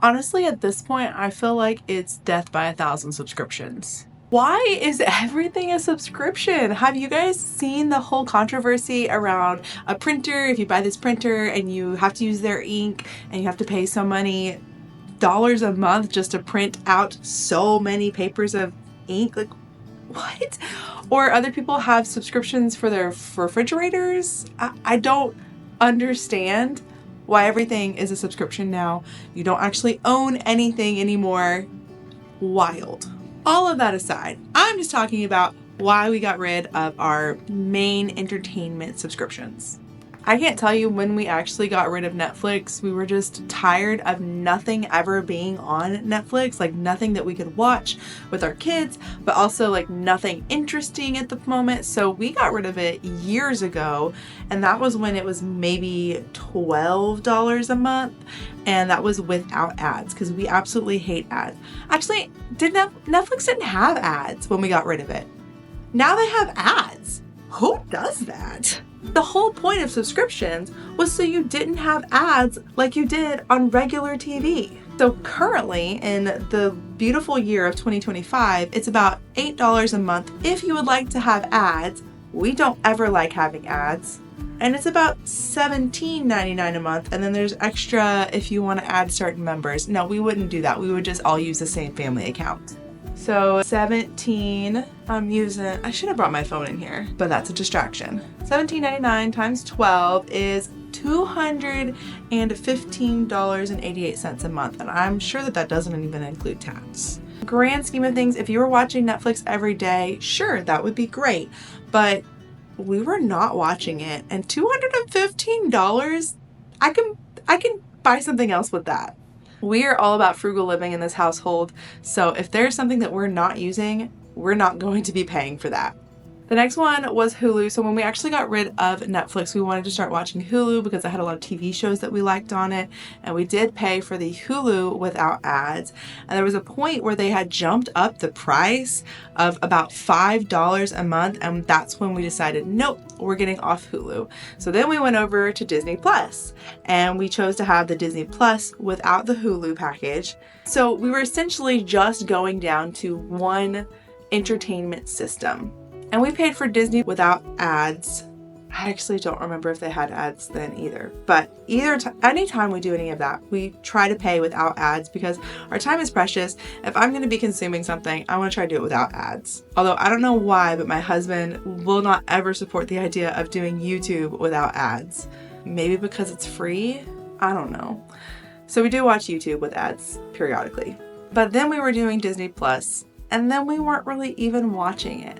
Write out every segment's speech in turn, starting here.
Honestly, at this point, I feel like it's death by 1,000 subscriptions. Why is everything a subscription? Have you guys seen the whole controversy around a printer? If you buy this printer and you have to use their ink and you have to pay so many dollars a month just to print out so many papers of ink, like what? Or other people have subscriptions for their refrigerators. I don't understand why everything is a subscription now. You don't actually own anything anymore. Wild. All of that aside, I'm just talking about why we got rid of our main entertainment subscriptions. I can't tell you when we actually got rid of Netflix. We were just tired of nothing ever being on Netflix, like nothing that we could watch with our kids, but also like nothing interesting at the moment. So we got rid of it years ago, and that was when it was maybe $12 a month, and that was without ads because we absolutely hate ads. Actually, Netflix didn't have ads when we got rid of it. Now they have ads. Who does that? The whole point of subscriptions was so you didn't have ads like you did on regular TV. So currently, in the beautiful year of 2025, it's about $8 a month if you would like to have ads. We don't ever like having ads. And it's about $17.99 a month, and then there's extra if you want to add certain members. No, we wouldn't do that. We would just all use the same family account. So 17, I should have brought my phone in here, but that's a distraction. $17.99 times 12 is $215.88 a month, and I'm sure that doesn't even include tax. Grand scheme of things, if you were watching Netflix every day, sure, that would be great, but we were not watching it, and $215, I can buy something else with that. We are all about frugal living in this household, so if there's something that we're not using, we're not going to be paying for that. The next one was Hulu. So when we actually got rid of Netflix, we wanted to start watching Hulu because it had a lot of TV shows that we liked on it, and we did pay for the Hulu without ads. And there was a point where they had jumped up the price of about $5 a month, and that's when we decided, nope, we're getting off Hulu. So then we went over to Disney Plus, and we chose to have the Disney Plus without the Hulu package. So we were essentially just going down to one entertainment system. And we paid for Disney without ads. I actually don't remember if they had ads then either. But anytime we do any of that, we try to pay without ads because our time is precious. If I'm going to be consuming something, I want to try to do it without ads. Although I don't know why, but my husband will not ever support the idea of doing YouTube without ads. Maybe because it's free? I don't know. So we do watch YouTube with ads periodically. But then we were doing Disney Plus, and then we weren't really even watching it.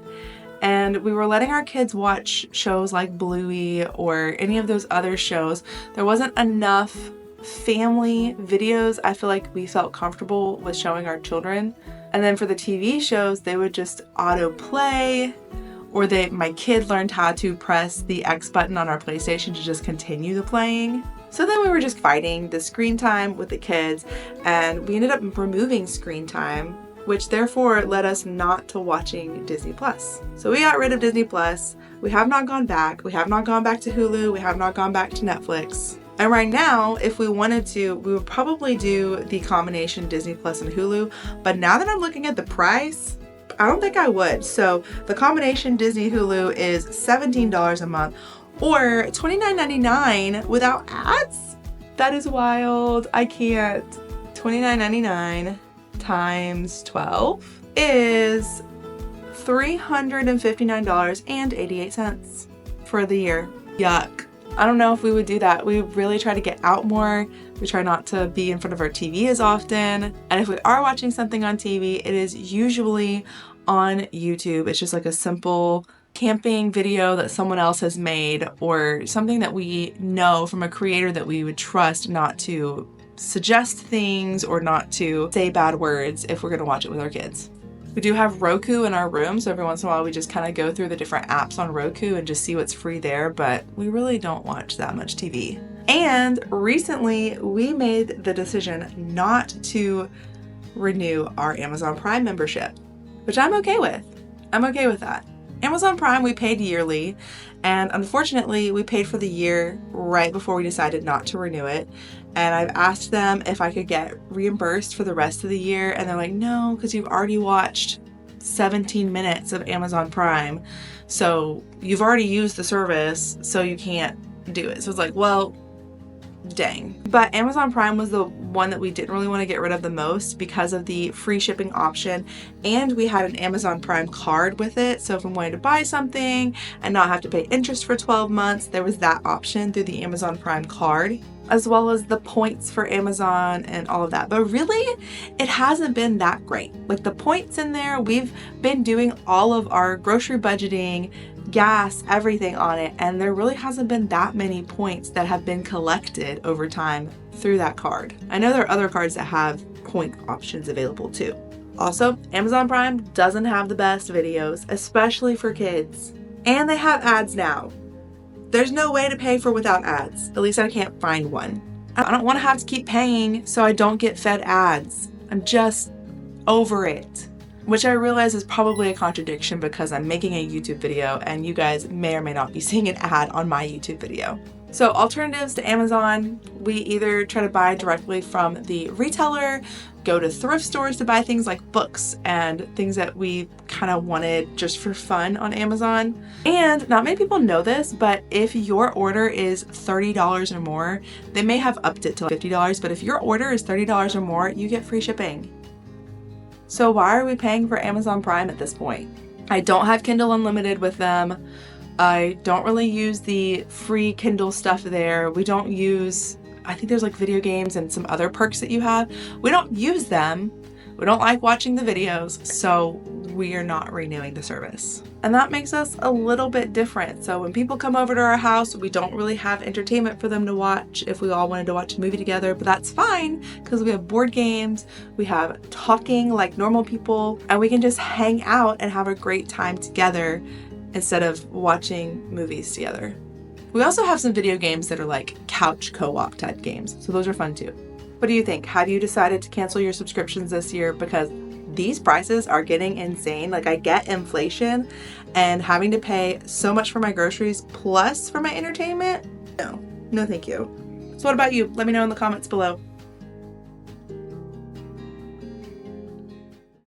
And we were letting our kids watch shows like Bluey or any of those other shows. There wasn't enough family videos I feel like we felt comfortable with showing our children. And then for the TV shows, they would just autoplay, or my kid learned how to press the X button on our PlayStation to just continue the playing. So then we were just fighting the screen time with the kids, and we ended up removing screen time, which therefore led us not to watching Disney Plus. So we got rid of Disney Plus. We have not gone back. We have not gone back to Hulu. We have not gone back to Netflix. And right now, if we wanted to, we would probably do the combination Disney Plus and Hulu. But now that I'm looking at the price, I don't think I would. So the combination Disney Hulu is $17 a month or $29.99 without ads. That is wild. I can't. $29.99 times 12 is $359.88 for the year. Yuck. I don't know if we would do that. We really try to get out more. We try not to be in front of our TV as often. And if we are watching something on TV, it is usually on YouTube. It's just like a simple camping video that someone else has made, or something that we know from a creator that we would trust not to suggest things or not to say bad words if we're going to watch it with our kids. We do have Roku in our room, so every once in a while we just kind of go through the different apps on Roku and just see what's free there, but we really don't watch that much TV. And recently we made the decision not to renew our Amazon Prime membership, which I'm okay with. I'm okay with that. Amazon Prime, we paid yearly, and unfortunately we paid for the year right before we decided not to renew it. And I've asked them if I could get reimbursed for the rest of the year, and they're like, no, because you've already watched 17 minutes of Amazon Prime. So you've already used the service, so you can't do it. So it's like, well, dang. But Amazon Prime was the one that we didn't really want to get rid of the most because of the free shipping option, and we had an Amazon Prime card with it. So if we wanted to buy something and not have to pay interest for 12 months, there was that option through the Amazon Prime card, as well as the points for Amazon and all of that. But really, it hasn't been that great. Like the points in there, we've been doing all of our grocery budgeting, gas, everything on it, and there really hasn't been that many points that have been collected over time through that card. I know there are other cards that have point options available too. Also, Amazon Prime doesn't have the best videos, especially for kids. And they have ads now. There's no way to pay for without ads. At least I can't find one. I don't want to have to keep paying so I don't get fed ads. I'm just over it. Which I realize is probably a contradiction because I'm making a YouTube video and you guys may or may not be seeing an ad on my YouTube video. So alternatives to Amazon, we either try to buy directly from the retailer, go to thrift stores to buy things like books and things that we kind of wanted just for fun on Amazon. And not many people know this, but if your order is $30 or more, they may have upped it to $50, but if your order is $30 or more, you get free shipping. So why are we paying for Amazon Prime at this point? I don't have Kindle Unlimited with them. I don't really use the free Kindle stuff there. We don't use, I think there's like video games and some other perks that you have. We don't use them. We don't like watching the videos, so we are not renewing the service. And that makes us a little bit different. So when people come over to our house, we don't really have entertainment for them to watch if we all wanted to watch a movie together, but that's fine because we have board games, we have talking like normal people, and we can just hang out and have a great time together instead of watching movies together. We also have some video games that are like couch co-op type games, so those are fun too. What do you think? Have you decided to cancel your subscriptions this year? Because these prices are getting insane. Like I get inflation and having to pay so much for my groceries plus for my entertainment. No, thank you. So what about you? Let me know in the comments below.